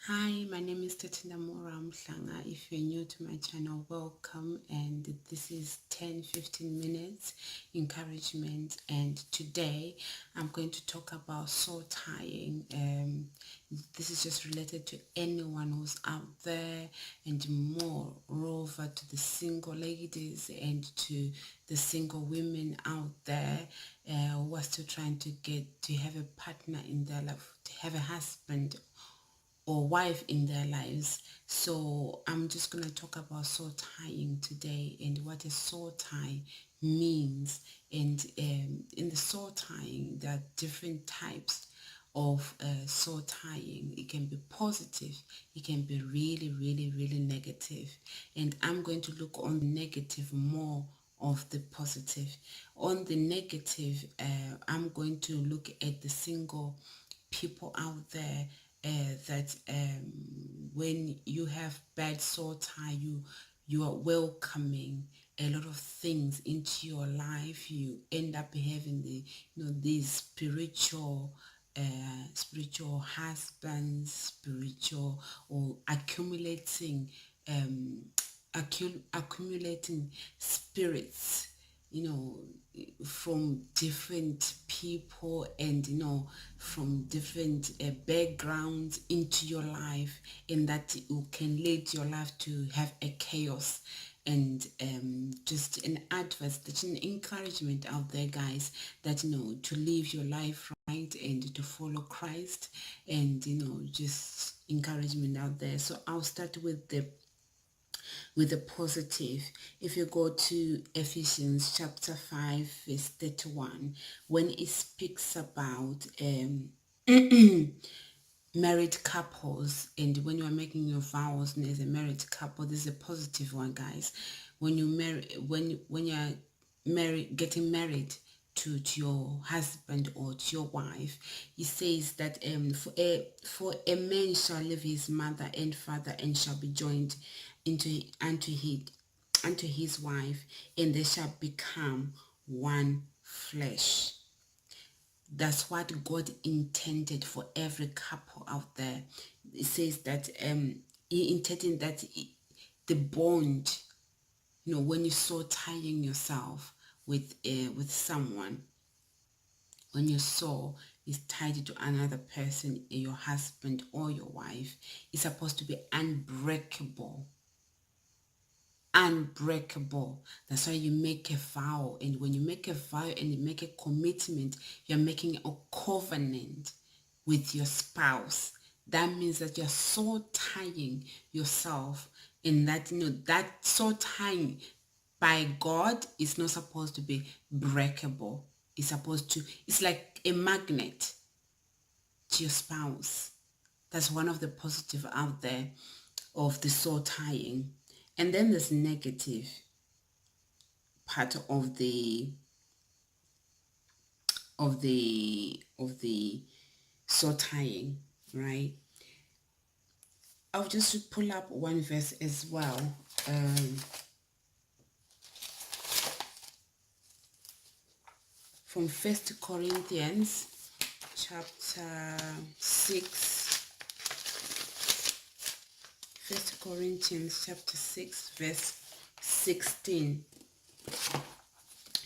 Hi, my name is Tatina Mora Mhlanga. If you're new to my channel, welcome. And this is 10-15 minutes encouragement. And today I'm going to talk about soul tying. This is just related to anyone who's out there, and moreover to the single ladies and to the single women out there who are still trying to get to have a partner in their life, to have a husband or wife in their lives. So I'm just going to talk about soul tying today and what a soul tie means. And in the soul tying, there are different types of soul tying. It can be positive, it can be really, really, really negative. And I'm going to look on the negative more of the positive. On the negative, I'm going to look at the single people out there that when you have bad soul tie, you are welcoming a lot of things into your life. You end up having these spiritual husbands, spiritual, or accumulating spirits, from different people, and from different backgrounds into your life, and that you can lead your life to have a chaos. And just an advice, that an encouragement out there, guys, that to live your life right and to follow Christ. And just encouragement out there. So I'll start with the positive. If you go to Ephesians chapter 5 verse 31, when it speaks about married couples, and when you are making your vows as a married couple, this is a positive one, guys. When you marry, when you're getting married to your husband or to your wife, he says that for a man shall leave his mother and father and shall be joined unto his wife, and they shall become one flesh. That's what God intended for every couple out there. It says that he intended that the bond, when you saw tying yourself with someone, when your soul is tied to another person, your husband or your wife, it's supposed to be unbreakable. Unbreakable. That's why you make a vow. And when you make a vow and you make a commitment, you're making a covenant with your spouse. That means that you're so tying yourself, in that that so tying by God is not supposed to be breakable. It's like a magnet to your spouse. That's one of the positive out there of the soul tying. And then there's negative part of the soul tying, right? I'll just pull up one verse as well. From 1 Corinthians chapter 6. 1 Corinthians chapter 6 verse 16.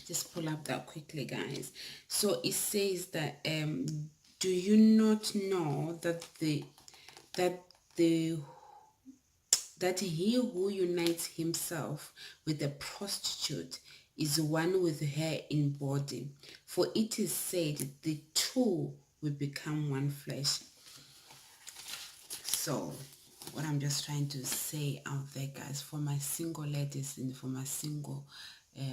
Just pull up that quickly, guys. So it says that do you not know that he who unites himself with a prostitute is one with her in body? For it is said, the two will become one flesh. So what I'm just trying to say out there, guys, for my single ladies and for my single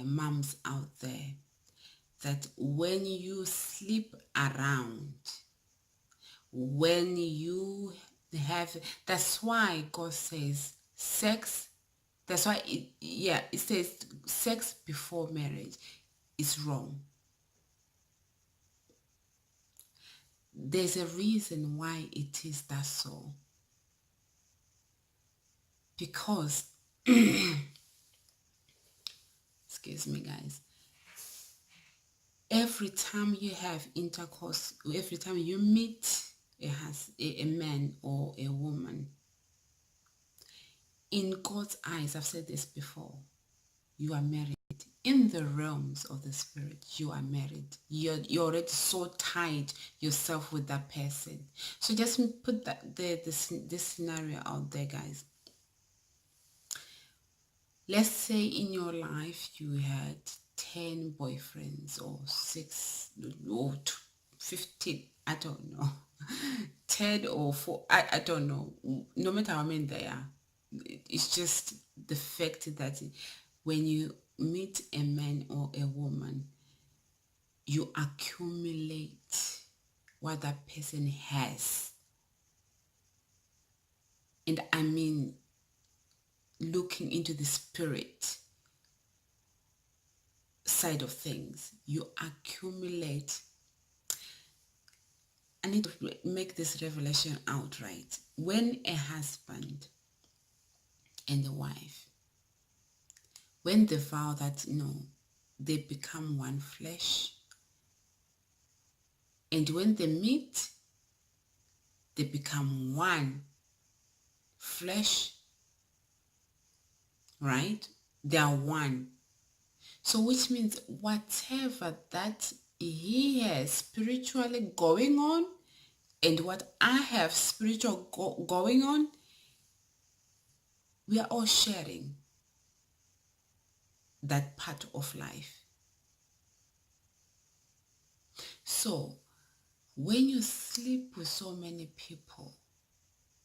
moms out there, that when you sleep around, when you have, that's why God says sex, that's why it says sex before marriage is wrong. There's a reason why it is that so. Because excuse me, guys, every time you have intercourse, every time you meet a man or a woman, in God's eyes, I've said this before, you are married. In the realms of the spirit, you are married. You're already so tied yourself with that person. So just put this scenario out there, guys. Let's say in your life you had 10 boyfriends or 6 or 15, I don't know. 10 or 4, I don't know. No matter how many there are, it's just the fact that when you meet a man or a woman, you accumulate what that person has. And I mean, looking into the spirit side of things, you accumulate. I need to make this revelation outright. When a husband and a wife, when they vow that they become one flesh, and when they meet, they become one flesh, right? They are one. So which means whatever that he has spiritually going on and what I have spiritual going on, we are all sharing that part of life. So when you sleep with so many people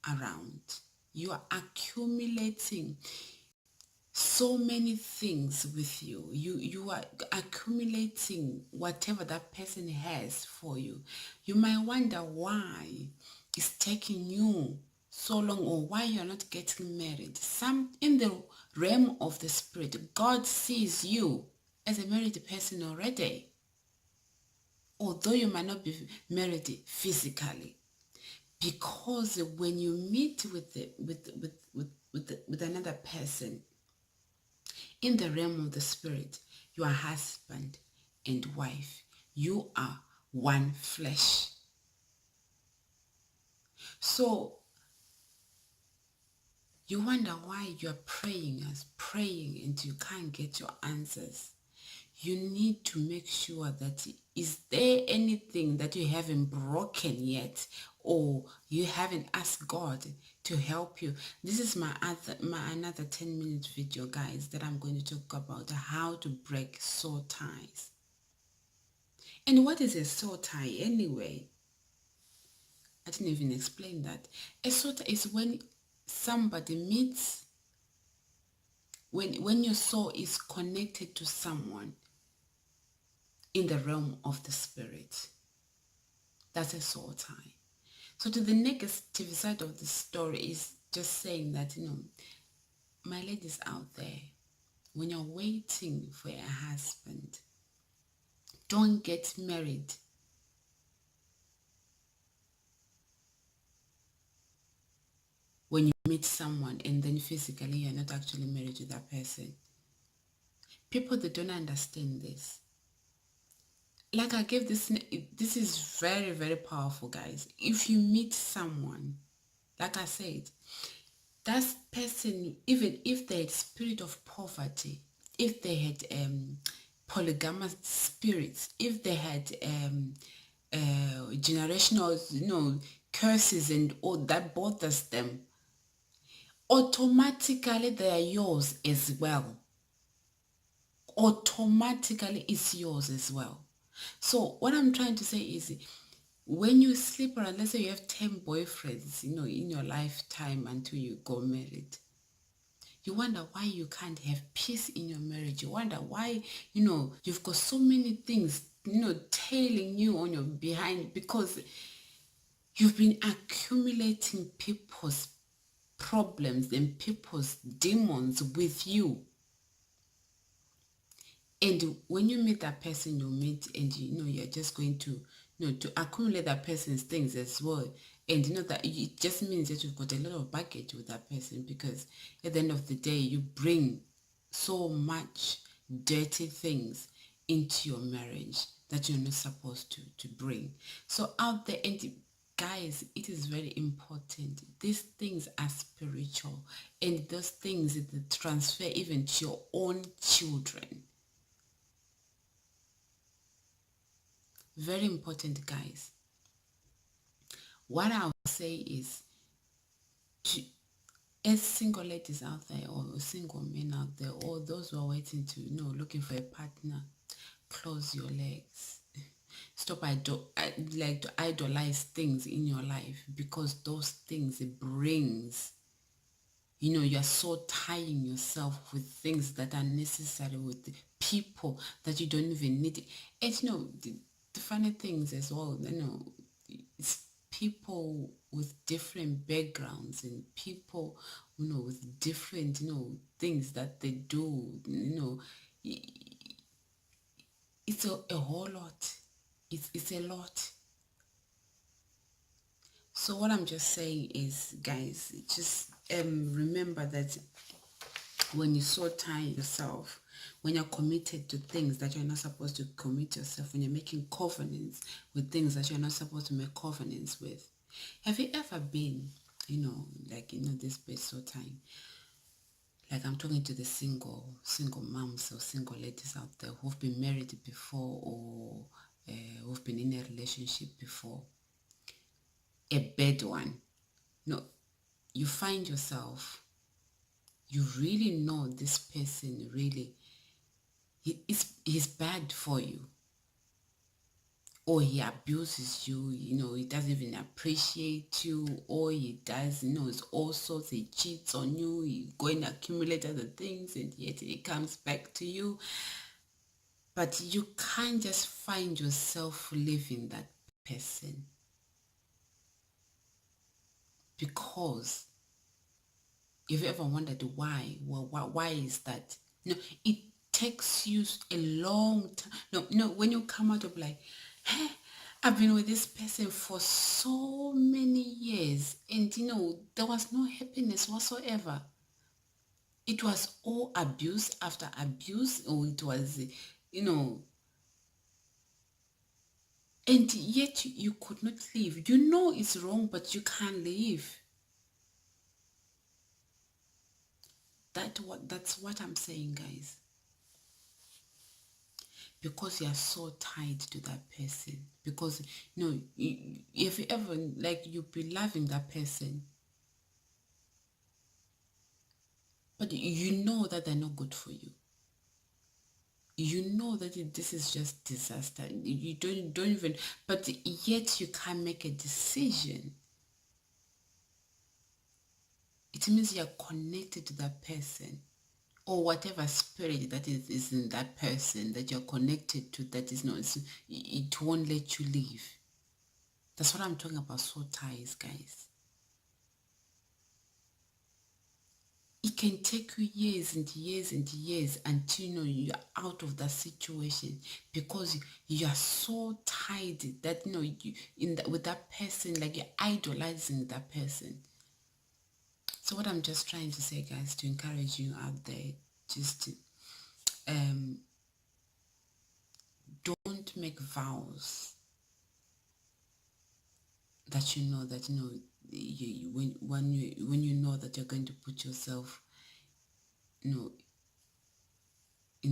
around, you are accumulating so many things with you. You are accumulating whatever that person has for you. You might wonder why it's taking you so long, or why you're not getting married. Some in the realm of the spirit, God sees you as a married person already, although you might not be married physically. Because when you meet with another person in the realm of the spirit, you are husband and wife. You are one flesh. So you wonder why you're praying and you can't get your answers. You need to make sure that, is there anything that you haven't broken yet, or you haven't asked God to help you? This is my another 10-minute video, guys, that I'm going to talk about how to break soul ties. And what is a soul tie anyway? I didn't even explain that. A soul tie is when somebody meets, when your soul is connected to someone in the realm of the spirit. That's a soul tie. So to the negative side of the story is just saying that, my ladies out there, when you're waiting for a husband, don't get married when you meet someone and then physically you're not actually married to that person. People, they don't understand this. Like I gave this is very, very powerful, guys. If you meet someone, like I said, that person, even if they had spirit of poverty, if they had polygamous spirits, if they had generational curses and all that bothers them, automatically they are yours as well. Automatically it's yours as well. So what I'm trying to say is, when you sleep around, let's say you have 10 boyfriends, in your lifetime until you go married, you wonder why you can't have peace in your marriage. You wonder why, you've got so many things, tailing you on your behind, because you've been accumulating people's problems and people's demons with you. And when you meet that person, you meet, and you're just going to to accumulate that person's things as well. And that it just means that you've got a lot of baggage with that person, because at the end of the day, you bring so much dirty things into your marriage that you're not supposed to bring. So out there, and guys, it is very important. These things are spiritual, and those things that transfer even to your own children. Very important, guys. What I'll say is, to, as single ladies out there, or single men out there, or those who are waiting to, looking for a partner, close your legs. Stop like to idolize things in your life, because those things, it brings, you're so tying yourself with things that are necessary, with people that you don't even need. And the funny things as well, it's people with different backgrounds, and people, with different, things that they do, it's a whole lot. It's a lot. So what I'm just saying is, guys, just remember that when you so tie yourself, when you're committed to things that you're not supposed to commit yourself, when you're making covenants with things that you're not supposed to make covenants with. Have you ever been, this best so time? Like, I'm talking to the single moms or single ladies out there who've been married before, or who've been in a relationship before. A bad one. No, you find yourself, you really know this person really, he's bad for you, or he abuses you, he doesn't even appreciate you, or he does, it's all sorts, he cheats on you, he go and accumulate other things, and yet he comes back to you. But you can't just find yourself leaving that person, because if you ever wondered why, well, why is that? It takes you a long time. When you come out of like, hey, I've been with this person for so many years, and there was no happiness whatsoever. It was all abuse after abuse, or it was, and yet you could not leave. It's wrong, but you can't leave. That's what I'm saying, guys. Because you are so tied to that person. Because if you ever, like, you be loving that person, but you know that they're not good for you. You know that this is just disaster. You don't even, but yet you can't make a decision. It means you're connected to that person, or whatever spirit that is in that person that you're connected to, that is not, it won't let you leave. That's what I'm talking about, soul ties, guys. It can take you years and years and years until you're out of that situation, because you are so tied that with that person, like you're idolizing that person. So what I'm just trying to say, guys, to encourage you out there, just to don't make vows that when you know that you're going to put yourself in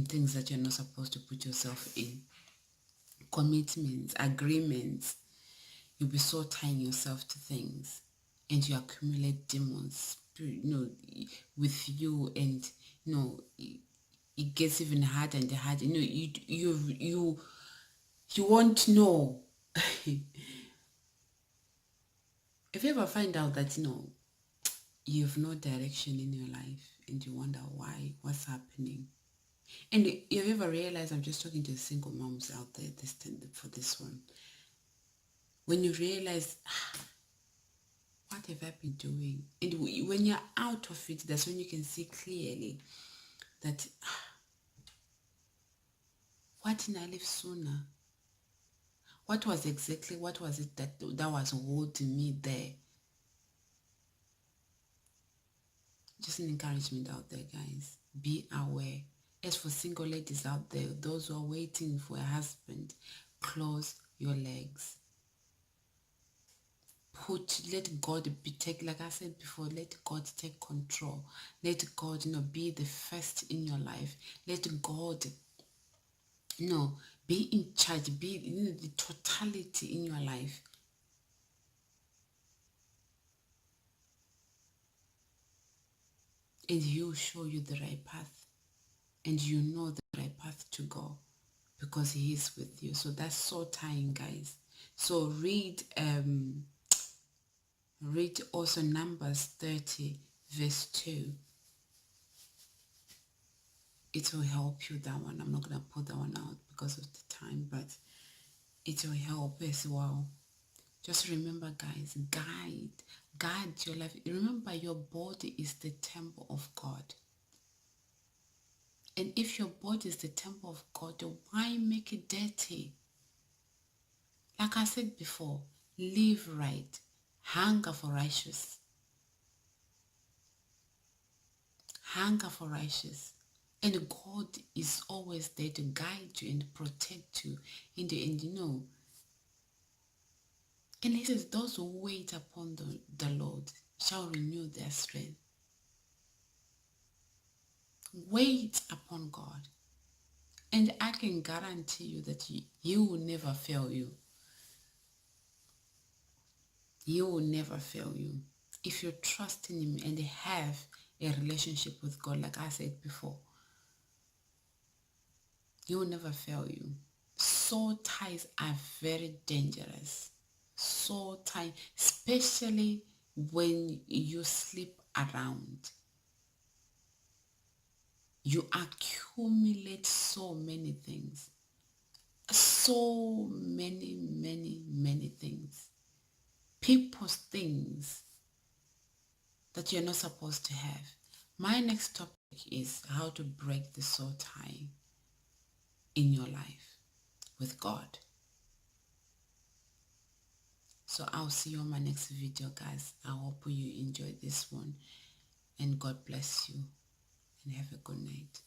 things that you're not supposed to put yourself in, commitments, agreements. You'll be so tying yourself to things, and you accumulate demons with you, and it gets even harder and harder. You won't know. If you ever find out that you have no direction in your life, and you wonder what's happening, and if you ever realize, I'm just talking to single moms out there for this one, when you realize, what have I been doing? And when you're out of it, that's when you can see clearly that, why didn't I leave sooner? What was it that was holding me there? Just an encouragement out there, guys. Be aware. As for single ladies out there, those who are waiting for a husband, close your legs. let God be take, like I said before, let God take control. Let God, be the first in your life. Let God, be in charge, be the totality in your life. And He'll show you the right path. And you know the right path to go because He is with you. So that's so tying, guys. So read also Numbers 30 verse 2. It will help you, that one. I'm not going to put that one out because of the time, but it will help as well. Just remember, guys, guide your life. Remember, your body is the temple of God. And if your body is the temple of God, why make it dirty? Like I said before, live right, hunger for righteous. Hunger for righteous. And God is always there to guide you and protect you in the end, And He says, those who wait upon the Lord shall renew their strength. Wait upon God. And I can guarantee you that He will never fail you. He will never fail you. If you trust in Him and have a relationship with God, like I said before, He will never fail you. Soul ties are very dangerous. Soul ties, especially when you sleep around. You accumulate so many things. So many things. People's things that you're not supposed to have. My next topic is how to break the soul tie in your life with God. So I'll see you on my next video, guys. I hope you enjoyed this one, and God bless you and have a good night.